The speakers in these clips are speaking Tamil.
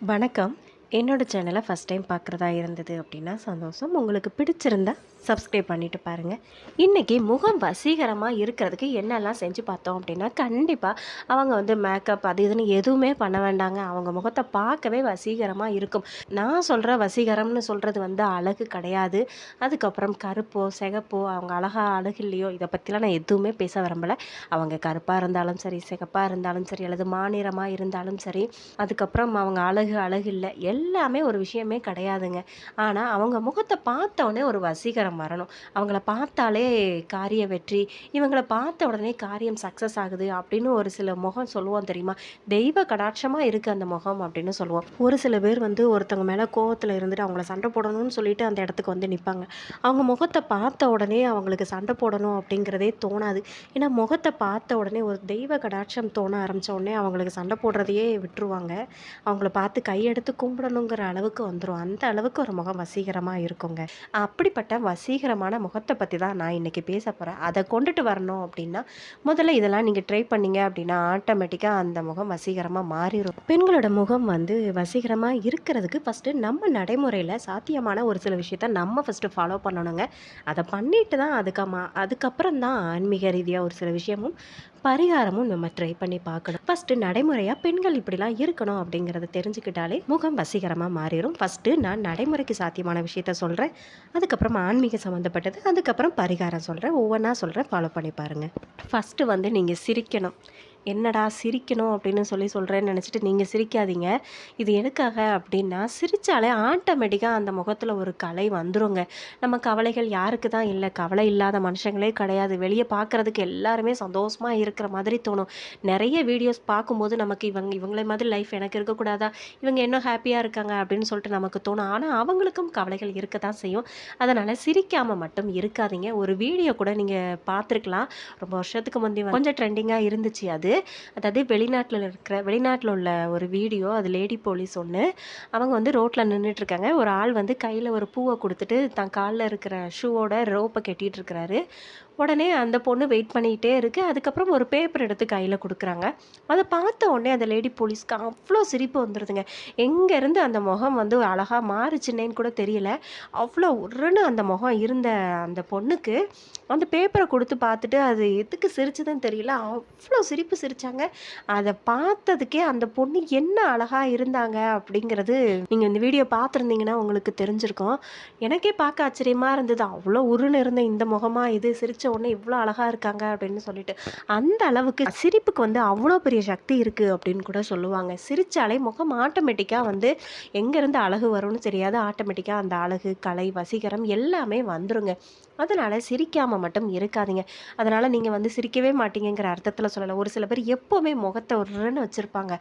வணக்கம். என்னோட சேனலை ஃபஸ்ட் டைம் பார்க்குறதா இருந்தது அப்படின்னா சந்தோஷம். உங்களுக்கு பிடிச்சிருந்தா சப்ஸ்கிரைப் பண்ணிட்டு பாருங்கள். இன்றைக்கி முகம் வசீகரமாக இருக்கிறதுக்கு என்னெல்லாம் செஞ்சு பார்த்தோம் அப்படின்னா, கண்டிப்பாக அவங்க வந்து மேக்கப் அது இதுன்னு எதுவுமே பண்ண வேண்டாங்க. அவங்க முகத்தை பார்க்கவே வசீகரமாக இருக்கும். நான் சொல்கிற வசீகரம்னு சொல்கிறது வந்து அழகு கிடையாது. அதுக்கப்புறம் கருப்போ சிகப்போ அவங்க அழகு இல்லையோ இதை பற்றிலாம் நான் எதுவுமே பேச விரும்பலை. அவங்க கருப்பாக இருந்தாலும் சரி, சிகப்பாக இருந்தாலும் சரி, அல்லது மாநிறமாக இருந்தாலும் சரி, அதுக்கப்புறம் அவங்க அழகு இல்லை எல்லாமே ஒரு விஷயமே கிடையாதுங்க. ஆனால் அவங்க முகத்தை பார்த்தோன்னே ஒரு வசீகரம் வரணும். அவங்கள பார்த்தாலே காரிய வெற்றி, இவங்கள பார்த்த உடனே காரியம் சக்ஸஸ் ஆகுது அப்படின்னு ஒரு சில முகம் சொல்லுவோம் தெரியுமா? தெய்வ கடாட்சமாக இருக்குது அந்த முகம் அப்படின்னு சொல்லுவோம். ஒரு சில பேர் வந்து ஒருத்தவங்க மேலே கோவத்தில் இருந்துட்டு அவங்கள சண்டை போடணும்னு சொல்லிட்டு அந்த இடத்துக்கு வந்து நிற்பாங்க. அவங்க முகத்தை பார்த்த உடனே அவங்களுக்கு சண்டை போடணும் அப்படிங்கிறதே தோணாது. ஏன்னா முகத்தை பார்த்த உடனே ஒரு தெய்வ கடாட்சம் தோண ஆரம்பித்த உடனே அவங்களுக்கு சண்டை போடுறதையே விட்டுருவாங்க. அவங்கள பார்த்து கையெடுத்து கும்பிடணுங்கிற அளவுக்கு வந்துடும். அந்த அளவுக்கு ஒரு முகம் வசீகரமாக இருக்குங்க. அப்படிப்பட்ட வசீகரமான முகத்தை பற்றி தான் நான் இன்றைக்கி பேச போகிறேன். அதை கொண்டுட்டு வரணும் அப்படின்னா முதல்ல இதெல்லாம் நீங்கள் ட்ரை பண்ணீங்க அப்படின்னா ஆட்டோமேட்டிக்காக அந்த முகம் வசீகரமாக மாறிடும். பெண்களோட முகம் வந்து வசீகரமாக இருக்கிறதுக்கு ஃபஸ்ட்டு நம்ம நடைமுறையில் சாத்தியமான ஒரு சில விஷயத்த நம்ம ஃபஸ்ட்டு ஃபாலோ பண்ணணுங்க. அதை பண்ணிட்டு தான் அதுக்கப்புறம் தான் ஆன்மீக ரீதியாக ஒரு சில விஷயமும் பரிகாரமும் நம்ம ட்ரை பண்ணி பார்க்கணும். ஃபஸ்ட்டு நடைமுறையாக பெண்கள் இப்படிலாம் இருக்கணும் அப்படிங்கிறத தெரிஞ்சுக்கிட்டாலே முகம் வசீகரமாக மாறிடும். ஃபஸ்ட்டு நான் நடைமுறைக்கு சாத்தியமான விஷயத்த சொல்கிறேன், அதுக்கப்புறம் ஆன்மீக சம்மந்தப்பட்டது, அதுக்கப்புறம் பரிகாரம் சொல்கிறேன். ஒவ்வொன்றா சொல்கிறேன், ஃபாலோ பண்ணி பாருங்கள். ஃபஸ்ட்டு வந்து நீங்கள் சிரிக்கணும். என்னடா சிரிக்கணும் அப்படின்னு சொல்கிறேன்னு நினச்சிட்டு நீங்கள் சிரிக்காதீங்க. இது எதுக்காக அப்படின்னா, சிரித்தாலே ஆட்டோமேட்டிக்காக அந்த முகத்தில் ஒரு கலை வந்துருங்க. நம்ம கவலைகள் யாருக்கு தான் இல்லை? கவலை இல்லாத மனுஷங்களே கிடையாது. வெளியே பார்க்குறதுக்கு எல்லாருமே சந்தோஷமாக இருக்கிற மாதிரி தோணும். நிறைய வீடியோஸ் பார்க்கும்போது நமக்கு இவங்கள மாதிரி லைஃப் எனக்கு இருக்கக்கூடாதா? இவங்க இன்னும் ஹாப்பியாக இருக்காங்க அப்படின்னு சொல்லிட்டு நமக்கு தோணும். ஆனால் அவங்களுக்கும் கவலைகள் இருக்க தான் செய்யும். அதனால் சிரிக்காமல் மட்டும் இருக்காதீங்க. ஒரு வீடியோ கூட நீங்கள் பார்த்துருக்கலாம். ரொம்ப வருஷத்துக்கு முந்தி கொஞ்சம் ட்ரெண்டிங்காக இருந்துச்சு அது. அதாவது வெளிநாட்டில் உள்ள ஒரு வீடியோ. அது லேடி போலீஸ் ஒன்று. அவங்க வந்து ரோட்டில் நின்றுட்டுருக்காங்க. ஒரு ஆள் வந்து கையில் ஒரு பூவை கொடுத்துட்டு தன் காலில் இருக்கிற ஷூவோட ரோப்பை கட்டிகிட்டு இருக்கிறாரு. உடனே அந்த பொண்ணு வெயிட் பண்ணிக்கிட்டே இருக்குது. அதுக்கப்புறம் ஒரு பேப்பர் எடுத்து கையில் கொடுக்குறாங்க. அதை பார்த்த உடனே அந்த லேடி போலீஸ்க்கு அவ்வளோ சிரிப்பு வந்துடுதுங்க. எங்கேருந்து அந்த முகம் வந்து அழகாக மாறுச்சுன்னேன்னு கூட தெரியல. அவ்வளோ உருன்னு அந்த முகம் இருந்த அந்த பொண்ணுக்கு அந்த பேப்பரை கொடுத்து பார்த்துட்டு அது எதுக்கு சிரிச்சுதுன்னு தெரியல. அவ்வளோ சிரிப்பு சிரித்தாங்க. அதை பார்த்ததுக்கே அந்த பொண்ணு என்ன அழகாக இருந்தாங்க அப்படிங்கிறது நீங்கள் இந்த வீடியோ பார்த்துருந்தீங்கன்னா உங்களுக்கு தெரிஞ்சிருக்கும். எனக்கே பார்க்க ஆச்சரியமாக இருந்தது. அவ்வளோ உருன்னு இருந்த இந்த முகமா இது சிரிச்ச உடனே இவ்வளோ அழகாக இருக்காங்க அப்படின்னு சொல்லிட்டு. அந்த அளவுக்கு சிரிப்புக்கு வந்து அவ்வளோ பெரிய சக்தி இருக்குது அப்படின்னு கூட சொல்லுவாங்க. சிரித்தாலே முகம் ஆட்டோமேட்டிக்காக வந்து எங்கேருந்து அழகு வரும்னு தெரியாது. ஆட்டோமேட்டிக்காக அந்த அழகு, கலை, வசீகரம் எல்லாமே வந்துருங்க. அதனால் சிரிக்காமல் மட்டும் இருக்காதீங்க. அதனால் நீங்கள் வந்து சிரிக்கவே மாட்டீங்கிற அர்த்தத்தில் சொல்லலை. ஒரு சில பேர் எப்போவுமே முகத்தை ஒருன்னு வச்சுருப்பாங்க.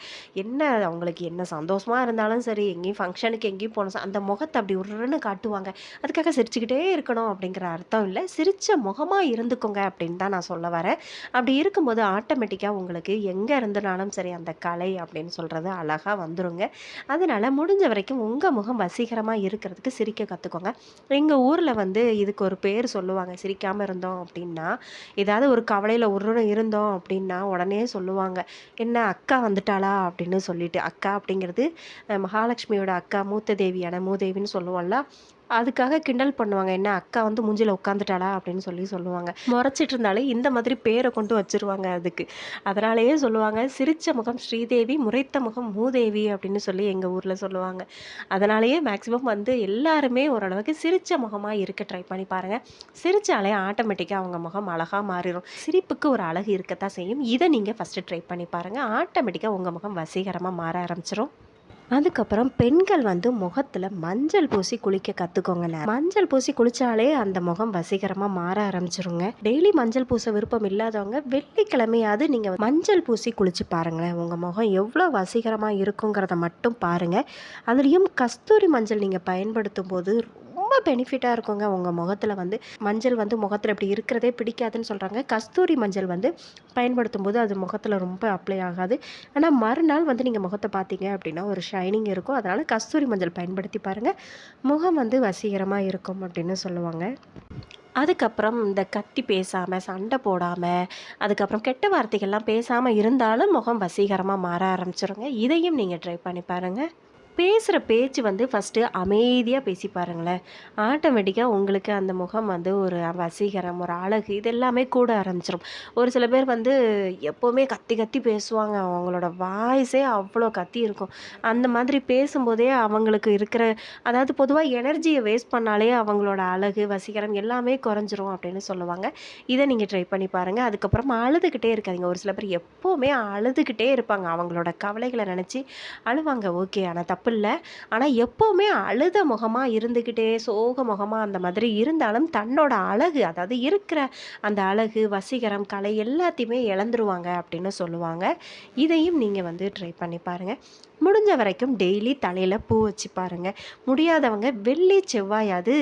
என்ன அவங்களுக்கு என்ன சந்தோஷமாக இருந்தாலும் சரி, எங்கேயும் ஃபங்க்ஷனுக்கு எங்கேயும் போனோம் அந்த முகத்தை அப்படி ஒருன்னு காட்டுவாங்க. அதுக்காக சிரிச்சுக்கிட்டே இருக்கணும் அப்படிங்கிற அர்த்தம் இல்லை. சிரித்த முகமாக இருந்துக்கோங்க அப்படின்னு தான் நான் சொல்ல வரேன். அப்படி இருக்கும்போது ஆட்டோமேட்டிக்காக உங்களுக்கு எங்கே இருந்தனாலும் சரி அந்த கலை அப்படின்னு சொல்கிறது அழகாக வந்துருங்க. அதனால் முடிஞ்ச வரைக்கும் உங்கள் முகம் வசீகரமாக இருக்கிறதுக்கு சிரிக்க கற்றுக்கோங்க. எங்கள் ஊரில் வந்து இதுக்கு ஒரு பேர் சொல்லுவாங்க. சிரிக்காமல் இருந்தோம் அப்படின்னா, ஏதாவது ஒரு கவலையில் உருன்னு இருந்தோம் அப்படின்னா உடனே சொல்லுவாங்க, என்ன அக்கா வந்துட்டாளா அப்படின்னு சொல்லிட்டு. அக்கா அப்படிங்கிறது மகாலட்சுமியோட அக்கா, மூத்த தேவியான மூதேவின்னு சொல்லுவோம்ல. அதுக்காக கிண்டல் பண்ணுவாங்க. என்ன அக்கா வந்து மூஞ்சில உட்காந்துட்டாளா அப்படின்னு சொல்லுவாங்க. முறைச்சிட்டு இருந்தாலே இந்த மாதிரி பேரை கொண்டு வச்சிருவாங்க அதுக்கு. அதனாலேயே சொல்லுவாங்க, சிரிச்ச முகம் ஸ்ரீதேவி, முறைத்த முகம் மூதேவி அப்படின்னு சொல்லி எங்கள் ஊரில் சொல்லுவாங்க. அதனாலேயே மேக்ஸிமம் வந்து எல்லாருமே ஓரளவுக்கு சிரிச்ச முகமாக இருக்க ட்ரை பண்ணி பாருங்கள். சிரித்தாலே ஆட்டோமேட்டிக்காக அவங்க முகம் அழகாக மாறிடும். சிரிப்புக்கு ஒரு அழகு இருக்கத்தான் செய்யும். இதை நீங்கள் ஃபஸ்ட்டு ட்ரை பண்ணி பாருங்கள். ஆட்டோமேட்டிக்காக உங்கள் முகம் வசீகரமாக மாற ஆரம்பிச்சிடும். அதுக்கப்புறம் பெண்கள் வந்து முகத்தில் மஞ்சள் பூசி குளிக்க கற்றுக்கோங்க. மஞ்சள் பூசி குளித்தாலே அந்த முகம் வசீகரமாக மாற ஆரம்பிச்சிருங்க. டெய்லி மஞ்சள் பூச விருப்பம் இல்லாதவங்க வெள்ளிக்கிழமையாவது நீங்கள் மஞ்சள் பூசி குளிச்சு பாருங்களேன். உங்கள் முகம் எவ்வளோ வசீகரமாக இருக்குங்கிறத மட்டும் பாருங்கள். அதுலேயும் கஸ்தூரி மஞ்சள் நீங்கள் பயன்படுத்தும் போது ரொம்ப பெனிஃபிட்டாக இருக்குங்க. உங்கள் முகத்தில் வந்து மஞ்சள் வந்து முகத்தில் இப்படி இருக்கிறதே பிடிக்காதுன்னு சொல்கிறாங்க. கஸ்தூரி மஞ்சள் வந்து பயன்படுத்தும் போது அது முகத்தில் ரொம்ப அப்ளை ஆகாது. ஆனால் மறுநாள் வந்து நீங்கள் முகத்தை பார்த்தீங்க அப்படின்னா ஒரு ஷைனிங் இருக்கும். அதனால் கஸ்தூரி மஞ்சள் பயன்படுத்தி பாருங்கள். முகம் வந்து வசீகரமாக இருக்கும் அப்படின்னு சொல்லுவாங்க. அதுக்கப்புறம் இந்த கத்தி பேசாமல், சண்டை போடாமல், அதுக்கப்புறம் கெட்ட வார்த்தைகள்லாம் பேசாமல் இருந்தாலும் முகம் வசீகரமாக மாற ஆரம்பிச்சிருங்க. இதையும் நீங்கள் ட்ரை பண்ணி பாருங்கள். பேசுகிற பேச்சு வந்து ஃபஸ்ட்டு அமைதியாக பேசி பாருங்களேன். ஆட்டோமேட்டிக்காக உங்களுக்கு அந்த முகம் வந்து ஒரு வசீகரம், ஒரு அழகு இது எல்லாமே கூட ஆரம்பிச்சிரும். ஒரு சில பேர் வந்து எப்போவுமே கத்தி கத்தி பேசுவாங்க. அவங்களோட வாய்ஸே அவ்வளோ கத்தி இருக்கும். அந்த மாதிரி பேசும்போதே அவங்களுக்கு இருக்கிற அதாவது பொதுவா எனர்ஜிய வேஸ்ட் பண்ணாலே அவங்களோட அழகு, வசீகரம் எல்லாமே குறைஞ்சிரும் அப்படின்னு சொல்லுவாங்க. இத நீங்க ட்ரை பண்ணி பாருங்க. அதுக்கப்புறமா அழுதுகிட்டே இருக்காதீங்க. ஒரு சில பேர் எப்பவுமே அழுதுகிட்டே இருப்பாங்க. அவங்களோட கவலைகள நெனச்சு அழுவாங்க. ஓகே. ஆனா தப்பில்ல. ஆனா எப்பவுமே அழுத முகமா இருந்துகிட்டே, சோக முகமா அந்த மாதிரி இருந்தாலும் தன்னோட அழகு, அதாவது இருக்கிற அந்த அழகு, வசீகரம், கலை எல்லாத்தையுமே இழந்துருவாங்க அப்படின்னு சொல்லுவாங்க. இதையும் நீங்க வந்து ட்ரை பண்ணி பாருங்க. முடிஞ்ச வரைக்கும் டெய்லி தலையில பூ வச்சு பாருங்க. முடியாதவங்க வெள்ளி, செவ்வாயாவது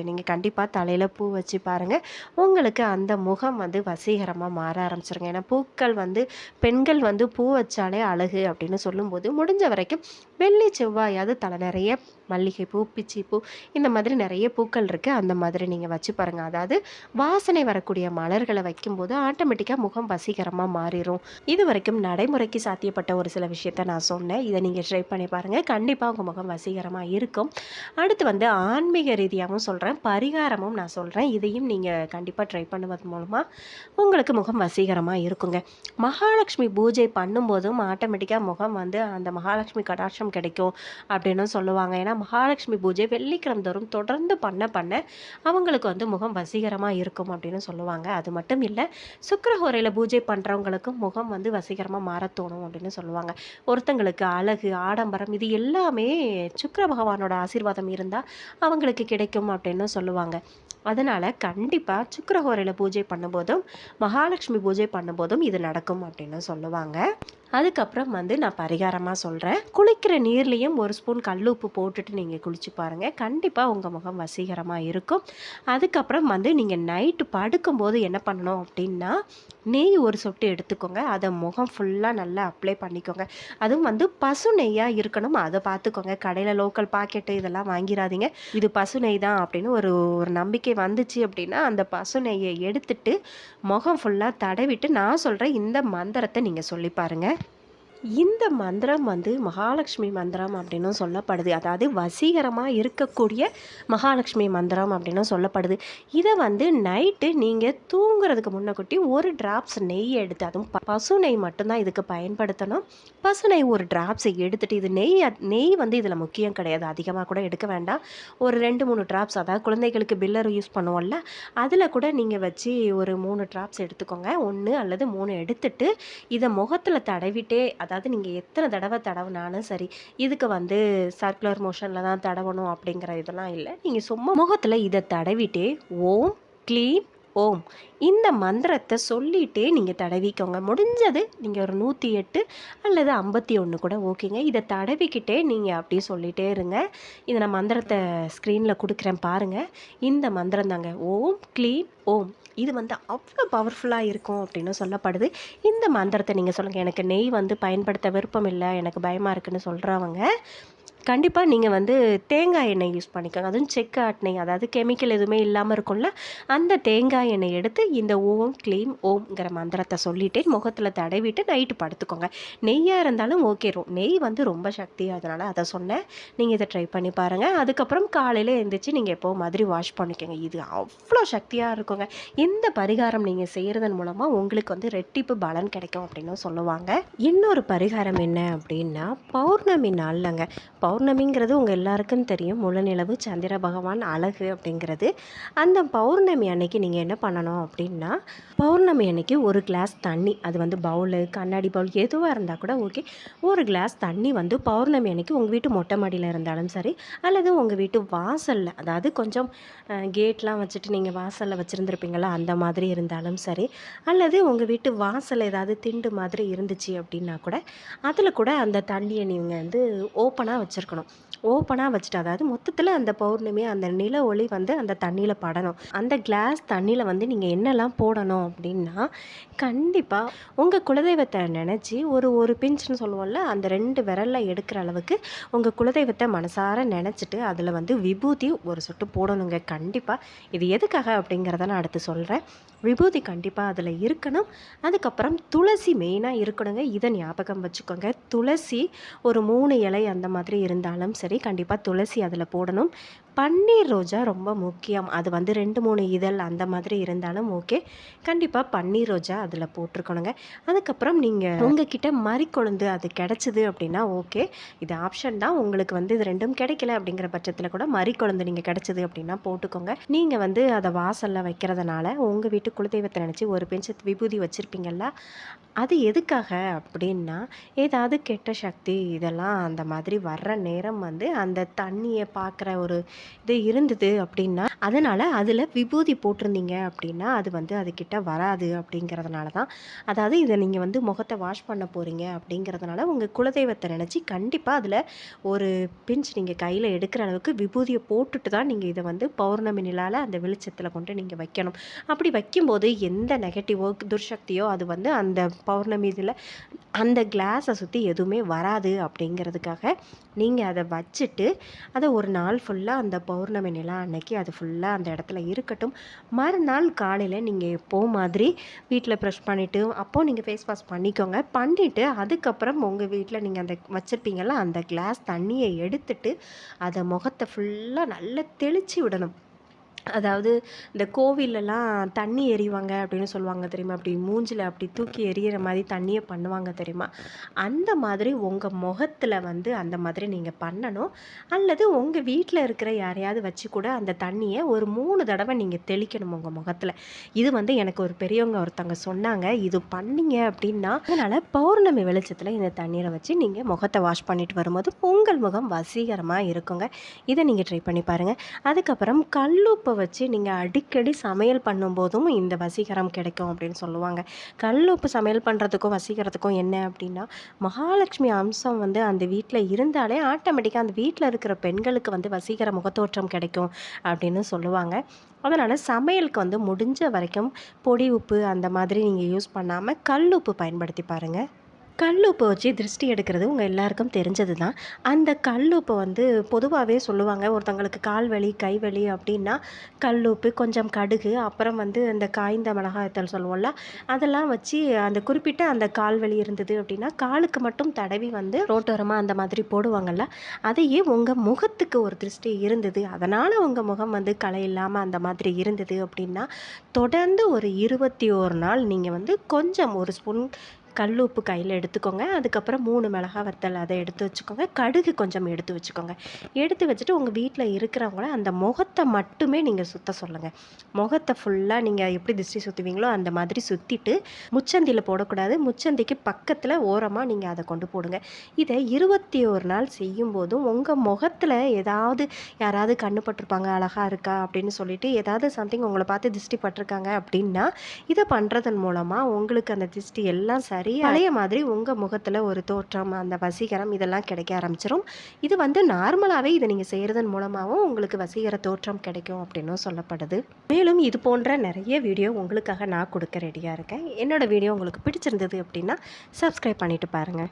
நீங்க கண்டிப்பா தலையில பூ வச்சு பாருங்க. உங்களுக்கு அந்த முகம் வந்து வசீகரமா மாற ஆரம்பிச்சுருங்க. ஏன்னா பூக்கள் வந்து பெண்கள் வந்து பூ வச்சாலே அழகு அப்படின்னு சொல்லும்போது, முடிஞ்ச வரைக்கும் வெள்ளி, செவ்வாயாவது தலை நெறைய மல்லிகைப்பூ, பிச்சிப்பூ இந்த மாதிரி நெறைய பூக்கள் இருக்கு. அந்த மாதிரி நீங்க வச்சு பாருங்க. அதாவது வாசனை வரக்கூடிய மலர்கள வைக்கும்போது ஆட்டோமேட்டிக்கா முகம் வசீகரமா மாறிரும். இதுவரைக்கும் நடைமுறைக்கு சாத்தியப்பட்ட ஒரு சில விஷயத்த நான் சொன்னேன். இத நீங்க ட்ரை பண்ணி பாருங்க. கண்டிப்பா உங்க முகம் வசீகரமா இருக்கும். அடுத்து வந்து ஆன்மீக ரீதியாவும் சொல்றேன், பரிகாரமும் நான் சொல்றேன். இதையும் நீங்க கண்டிப்பா ட்ரை பண்ணுவது மூலமா உங்களுக்கு முகம் வசீகரமா இருக்குங்க. மகாலட்சுமி பூஜை பண்ணும்போதும் ஆட்டோமேட்டிக்கா முகம் வந்து அந்த மகாலட்சுமி கடாட்சம் கிடைக்கும் அப்படின்னு சொல்லுவாங்க. ஏன்னா மகாலட்சுமி பூஜை வெள்ளிக்கிழமை தோறும் தொடர்ந்து பண்ண பண்ண அவங்களுக்கு வந்து முகம் வசீகரமா இருக்கும் அப்படின்னு சொல்லுவாங்க. அது மட்டும் இல்ல, சுக்கிரஹோரையில பூஜை பண்றவங்களுக்கும் முகம் வந்து வசீகரமா மாறத் தோணும் அப்படின்னு சொல்லுவாங்க. ஒருத்தங்களுக்கு அழகு, ஆடம்பரம் இது எல்லாமே சுக்கிர பகவானோட ஆசீர்வாதம் இருந்தா அவங்களுக்கு கிடைக்கும் அப்படின்னு சொல்லுவாங்க. அதனால கண்டிப்பா சுக்கிரஹோரையில பூஜை பண்ணும்போதும், மகாலட்சுமி பூஜை பண்ணும்போதும் இது நடக்கும் அப்படின்னு சொல்லுவாங்க. அதுக்கப்புறம் வந்து நான் பரிகாரமா சொல்றேன். குளிக்கிற நீர்லயும் 1 ஸ்பூன் கல்லுப்பு போட்டுட்டு நீங்க குளிச்சு பாருங்க. கண்டிப்பா உங்க முகம் வசீகரமா இருக்கும். அதுக்கப்புறம் வந்து நீங்க நைட்டு படுக்கும்போது என்ன பண்ணணும் அப்படின்னா, நெய் 1 சொட்டு எடுத்துக்கோங்க. அத முகம் ஃபுல்லா நல்லா அப்ளை பண்ணிக்கோங்க. அதுவும் வந்து பசு நெய்யா இருக்கணும். அத பார்த்துக்கோங்க. கடையில லோக்கல் பாக்கெட்டு இதெல்லாம் வாங்கிராதீங்க. இது பசு நெய் தான் அப்படின்னு ஒரு ஒரு நம்பிக்கை வந்துச்சு அப்படின்னா, அந்த பசு நெய்ய எடுத்துட்டு முகம் ஃபுல்லா தடவிட்டு நான் சொல்றேன் இந்த மந்திரத்த நீங்க சொல்லி பாருங்க. இந்த மந்திரம் வந்து மகாலட்சுமி மந்திரம் அப்படின்னும் சொல்லப்படுது. அதாவது வசீகரமா இருக்கக்கூடிய மகாலட்சுமி மந்திரம் அப்படின்னும் சொல்லப்படுது. இத வந்து நைட்டு நீங்க தூங்குறதுக்கு முன்னக்கூட்டி 1 டிராப்ஸ் நெய் எடுத்து, அதுவும் பசு நெய் மட்டும் தான் இதுக்கு பயன்படுத்தணும். பசு நெய் 1 டிராப்ஸ் எடுத்துட்டு, இது நெய் வந்து இதில முக்கியம் கிடையாது. அதிகமா கூட எடுக்க வேண்டாம். ஒரு 2, 3 டிராப்ஸ், அதாவது குழந்தைகளுக்கு பில்லர் யூஸ் பண்ணுவோம்ல, அதில கூட நீங்க வச்சு ஒரு 3 டிராப்ஸ் எடுத்துக்கோங்க. 1 அல்லது 3 எடுத்துட்டு, இத முகத்தில தடவிட்டே, அதாவது நீங்க எத்தனை தடவை தடவுனாலும் சரி, இதுக்கு வந்து சர்க்குலர் மோஷன்ல தான் தடவணும் அப்படிங்கிற இதெல்லாம் இல்ல. நீங்க சும்மா முகத்துல இத தடவிட்டே ஓம் க்ளீம் ஓம் இந்த மந்திரத்தை சொல்லிட்டே நீங்க தடவிக்கோங்க. முடிஞ்சது நீங்க ஒரு 108 அல்லது 51 கூட ஓகேங்க. இதை தடவிக்கிட்டே நீங்க அப்படியே சொல்லிட்டே இருங்க. இதை நான் மந்திரத்தை ஸ்க்ரீன்ல கொடுக்குறேன் பாருங்க. இந்த மந்திரம் தாங்க ஓம் க்ளீம் ஓம். இது வந்து அவ்வளோ பவர்ஃபுல்லாக இருக்கும் அப்படின்னு சொல்லப்படுது. இந்த மந்திரத்தை நீங்கள் சொல்லுங்கள். எனக்கு நெய் வந்து பயன்படுத்த விருப்பம் இல்லை, எனக்கு பயமாக இருக்குன்னு சொல்கிறவங்க கண்டிப்பாக நீங்கள் வந்து தேங்காய் எண்ணெய் யூஸ் பண்ணிக்கோங்க. அதுவும் செக்கு ஆட்நெய், அதாவது கெமிக்கல் எதுவுமே இல்லாமல் இருக்கும்ல, அந்த தேங்காய் எண்ணெய் எடுத்து இந்த ஓம் க்ளீம் ஓம்ங்கிற மந்திரத்தை சொல்லிவிட்டு முகத்தில் தடவிட்டு நைட்டு படுத்துக்கோங்க. நெய்யாக இருந்தாலும் ஓகே. நெய் வந்து ரொம்ப சக்தி, அதனால் அதை சொன்னேன். நீங்கள் இதை ட்ரை பண்ணி பாருங்கள். அதுக்கப்புறம் காலையில் எழுந்திரிச்சு நீங்கள் எப்போ மாதிரி வாஷ் பண்ணிக்கோங்க. இது அவ்வளோ சக்தியாக இருக்குங்க. இந்த பரிகாரம் நீங்கள் செய்கிறதன் மூலமாக உங்களுக்கு வந்து ரெட்டிப்பு பலன் கிடைக்கும் அப்படின்னு சொல்லுவாங்க. இன்னொரு பரிகாரம் என்ன அப்படின்னா, பௌர்ணமி நாள்லங்க. பௌர்ணமிங்கிறது உங்கள் எல்லாருக்கும் தெரியும், முழுநிலவு சந்திர பகவான் அழகு அப்படிங்கிறது. அந்த பௌர்ணமி அன்னைக்கு நீங்கள் என்ன பண்ணணும் அப்படின்னா, பௌர்ணமி அன்னைக்கு 1 கிளாஸ் தண்ணி, அது வந்து பவுலு, கண்ணாடி பவுல் எதுவாக இருந்தால் கூட ஓகே, 1 கிளாஸ் தண்ணி வந்து பௌர்ணமி அன்னைக்கு உங்கள் வீட்டு மொட்டை மாடியில் இருந்தாலும் சரி, அல்லது உங்கள் வீட்டு வாசலில், அதாவது கொஞ்சம் கேட்லாம் வச்சுட்டு நீங்கள் வாசலில் வச்சுருந்துருப்பீங்களா, அந்த மாதிரி இருந்தாலும் சரி, அல்லது உங்கள் வீட்டு வாசல் ஏதாவது திண்டு மாதிரி இருந்துச்சு அப்படின்னா கூட அதில் கூட அந்த தண்ணியை நீங்கள் வந்து ஓப்பனாக வச்சுருக்கணும். ஓப்பனாக வச்சுட்டு, அதாவது மொத்தத்தில் அந்த பௌர்ணமி அந்த நில ஒளி வந்து அந்த தண்ணியில் படணும். அந்த கிளாஸ் தண்ணியில் வந்து நீங்கள் என்னெல்லாம் போடணும் அப்படின்னா, கண்டிப்பாக உங்கள் குலதெய்வத்தை நினச்சி ஒரு பிஞ்சுன்னு சொல்லுவோம்ல, அந்த 2 விரலில் எடுக்கிற அளவுக்கு உங்கள் குலதெய்வத்தை மனசார நினச்சிட்டு அதில் வந்து விபூதி 1 சொட்டு போடணுங்க. கண்டிப்பாக இது எதுக்காக அப்படிங்கிறத நான் அடுத்து சொல்கிறேன். விபூதி கண்டிப்பாக அதில் இருக்கணும். அதுக்கப்புறம் துளசி மெயினாக இருக்கணுங்க. இதை ஞாபகம் வச்சுக்கோங்க. துளசி ஒரு 3 இலை அந்த மாதிரி இருந்தாலும் சரி கண்டிப்பாக துளசி அதில் போடணும். பன்னீர் ரோஜா ரொம்ப முக்கியம். அது வந்து 2, 3 இதழ் அந்த மாதிரி இருந்தாலும் ஓகே. கண்டிப்பாக பன்னீர் ரோஜா அதில் போட்டிருக்கணுங்க. அதுக்கப்புறம் நீங்கள் உங்ககிட்ட மறிக்கொழுந்து அது கிடச்சிது அப்படின்னா ஓகே. இது ஆப்ஷன் தான். உங்களுக்கு வந்து இது 2ம் கிடைக்கல அப்படிங்கிற பட்சத்தில் கூட மறிக்கொழுந்து நீங்கள் கிடச்சிது அப்படின்னா போட்டுக்கோங்க. நீங்கள் வந்து அதை வாசலில் வைக்கிறதுனால உங்கள் வீட்டு குலதெய்வத்தை நினச்சி ஒரு பிஞ்ச் விபூதி வச்சுருப்பீங்கள்ல, அது எதுக்காக அப்படின்னா, ஏதாவது கெட்ட சக்தி இதெல்லாம் அந்த மாதிரி வர்ற நேரம் வந்து அந்த தண்ணியை பார்க்குற ஒரு இது இருந்தது அப்படின்னா, அதனால் அதில் விபூதி போட்டிருந்தீங்க அப்படின்னா அது வந்து அதுக்கிட்ட வராது அப்படிங்கிறதுனால தான். அதாவது இதை நீங்கள் வந்து முகத்தை வாஷ் பண்ண போகிறீங்க அப்படிங்கிறதுனால உங்கள் குலதெய்வத்தை நினச்சி கண்டிப்பாக அதில் ஒரு பிஞ்ச் நீங்கள் கையில் எடுக்கிற அளவுக்கு விபூதியை போட்டுட்டு தான் நீங்கள் இதை வந்து பௌர்ணமி நிலாவில் அந்த வெளிச்சத்தில் கொண்டு நீங்கள் வைக்கணும். அப்படி வைக்கும்போது எந்த நெகட்டிவோ துர்சக்தியோ அது வந்து அந்த பௌர்ணமி இதில் அந்த கிளாஸை சுற்றி எதுவுமே வராது அப்படிங்கிறதுக்காக நீங்கள் அதை வச்சுட்டு அதை ஒரு நாள் ஃபுல்லாக அந்த பௌர்ணமி நிலா அன்னைக்கு அது ஃபுல்லாக அந்த இடத்துல இருக்கட்டும். மறுநாள் காலையில் நீங்கள் எப்போ மாதிரி வீட்டில் ப்ரஷ் பண்ணிவிட்டு அப்போது நீங்கள் ஃபேஸ் வாஷ் பண்ணிக்கோங்க. பண்ணிவிட்டு அதுக்கப்புறம் உங்கள் வீட்டில் நீங்கள் அந்த வச்சுருப்பீங்கள்ல அந்த கிளாஸ் தண்ணியை எடுத்துட்டு அதை முகத்தை ஃபுல்லாக நல்லா தெளித்து விடணும். அதாவது இந்த கோவிலெல்லாம் தண்ணி எறிவாங்க அப்படின்னு சொல்லுவாங்க தெரியுமா? அப்படி மூஞ்சில் அப்படி தூக்கி எறிகிற மாதிரி தண்ணியை பண்ணுவாங்க தெரியுமா? அந்த மாதிரி உங்கள் முகத்தில் வந்து அந்த மாதிரி நீங்கள் பண்ணணும். அல்லது உங்கள் வீட்டில் இருக்கிற யாரையாவது வச்சு கூட அந்த தண்ணியை ஒரு 3 தடவை நீங்கள் தெளிக்கணும் உங்கள் முகத்தில். இது வந்து எனக்கு ஒரு பெரியவங்க ஒருத்தவங்க சொன்னாங்க. இது பண்ணீங்க அப்படின்னா அதனால் பௌர்ணமி வெளிச்சத்தில் இந்த தண்ணீரை வச்சு நீங்கள் முகத்தை வாஷ் பண்ணிட்டு வரும்போது உங்கள் முகம் வசீகரமாக இருக்குங்க. இதை நீங்கள் ட்ரை பண்ணி பாருங்கள். அதுக்கப்புறம் கல்லுப்பை வச்சு நீங்கள் அடிக்கடி சமையல் பண்ணும்போதும் இந்த வசீகரம் கிடைக்கும் அப்படின்னு சொல்லுவாங்க. கல்லுப்பு சமையல் பண்ணுறதுக்கும் வசீகரத்துக்கும் என்ன அப்படின்னா, மகாலட்சுமி அம்சம் வந்து அந்த வீட்டில் இருந்தாலே ஆட்டோமேட்டிக்காக அந்த வீட்டில் இருக்கிற பெண்களுக்கு வந்து வசீகர முகத்தோற்றம் கிடைக்கும் அப்படின்னு சொல்லுவாங்க. அதனால் சமையலுக்கு வந்து முடிஞ்ச வரைக்கும் பொடி உப்பு அந்த மாதிரி நீங்கள் யூஸ் பண்ணாமல் கல்லுப்பு பயன்படுத்தி பாருங்கள். கல்லுப்பை வச்சு திருஷ்டி எடுக்கிறது உங்கள் எல்லாருக்கும் தெரிஞ்சது தான். அந்த கல்லுப்பை வந்து பொதுவாகவே சொல்லுவாங்க, ஒருத்தவங்களுக்கு கால் வலி கை வலி அப்படின்னா கல்லுப்பு கொஞ்சம் கடுகு அப்புறம் வந்து அந்த காய்ந்த மிளகாய்த்தூள் சொல்லுவோம்ல, அதெல்லாம் வச்சு அந்த குறிப்பிட்ட அந்த கால் வலி இருந்தது அப்படின்னா காலுக்கு மட்டும் தடவி வந்து ரோட்டோரமாக அந்த மாதிரி போடுவாங்கள்ல, அதையே உங்கள் முகத்துக்கு ஒரு திருஷ்டி இருந்தது அதனால் உங்கள் முகம் வந்து களை இல்லாமல் அந்த மாதிரி இருந்தது அப்படின்னா தொடர்ந்து ஒரு 21 நாள் நீங்கள் வந்து கொஞ்சம் ஒரு ஸ்பூன் கல்லுப்பு கையில் எடுத்துக்கோங்க. அதுக்கப்புறம் 3 மிளகா வத்தல் அதை எடுத்து வச்சுக்கோங்க. கடுகு கொஞ்சம் எடுத்து வச்சுக்கோங்க. எடுத்து வச்சுட்டு உங்கள் வீட்டில் இருக்கிறவங்கள அந்த முகத்தை மட்டுமே நீங்கள் சுத்த சொல்லுங்கள். முகத்தை ஃபுல்லாக நீங்கள் எப்படி திருஷ்டி சுற்றுவீங்களோ அந்த மாதிரி சுற்றிட்டு முச்சந்தியில் போடக்கூடாது. முச்சந்திக்கு பக்கத்தில் ஓரமாக நீங்கள் அதை கொண்டு போடுங்க. இதை 21 நாள் செய்யும்போதும் உங்கள் முகத்தில் ஏதாவது யாராவது கண்ணு பட்டிருப்பாங்க அழகாக இருக்கா அப்படின்னு சொல்லிட்டு ஏதாவது சம்திங் உங்களை பார்த்து திருஷ்டி பட்டிருக்காங்க அப்படின்னா இதை பண்ணுறதன் மூலமாக உங்களுக்கு அந்த திருஷ்டி எல்லாம் பழைய மாதிரி உங்கள் முகத்தில் ஒரு தோற்றம் அந்த வசீகரம் இதெல்லாம் கிடைக்க ஆரம்பிச்சிடும். இது வந்து நார்மலாகவே இதை நீங்கள் செய்கிறதன் மூலமாகவும் உங்களுக்கு வசீகர தோற்றம் கிடைக்கும் அப்படின்னும் சொல்லப்படுது. மேலும் இது போன்ற நிறைய வீடியோ உங்களுக்காக நான் கொடுக்க ரெடியாக இருக்கேன். என்னோடய வீடியோ உங்களுக்கு பிடிச்சிருந்தது அப்படின்னா சப்ஸ்கிரைப் பண்ணிவிட்டு பாருங்கள்.